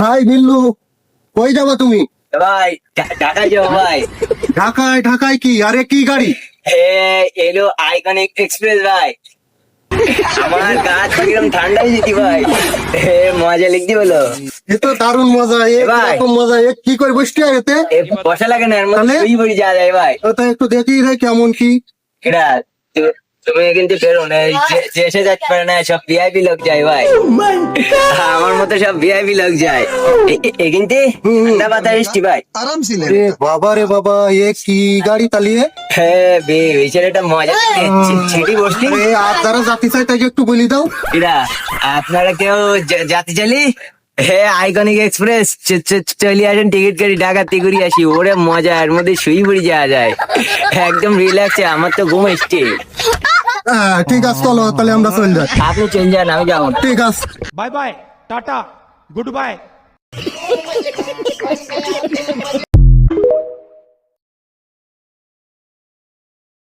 High Billu, কই যাবা তুমি? ভাই ঢাকা যাও ভাই। ঢাকায়? ঢাকায় কি? আরে কি গাড়ি? এলো আইকনিক এক্সপ্রেস ভাই। আমার গাছ কিরকম ঠান্ডা হয়ে যেতি ভাই। মজা লিখতে বলো। এ তো দারুণ মজা, ভাই। এরকম মজা কি করে বসতে হয় এতে? বসা লাগে না, এর মধ্যে তাহলে? শুই পড়ে যাওয়া যায় ভাই। তা একটু দেখি রে কেমন কি। এটা তুমি কিন্তু বেরো না, যে এসে যাচ্ছে পারে না, সব ভিআইপি লোক যায় ভাই। আমার মতো সব ভিআইপি লোক যায়। কিন্তু ঠান্ডা বাতাস এসছি ভাই। রে বাবা রে বাবা, এ কি গাড়ি তালিয়ে? হ্যাঁ বেচারাটা মজা ছিটি বসলি। আরে আর যারা জাতি চাই তাকে একটু বলি দাও। এরা আপনারা কেউ যাতে চালি আইকনিক এক্সপ্রেস চলে আসেন, টিকিট কাটি ঢাকা তিগুড়ি আসি। ওরে মজা, এর মধ্যে শুই পড়ে যাওয়া যায়, একদম রিল্যাক্সে। আমার তো ঘুম এসছে। ঠিক আছে, চলো তাহলে আমরা চলে যাই। আপনি চলে যান, আমি যাবো। ঠিক আছে। Bye bye tata good bye.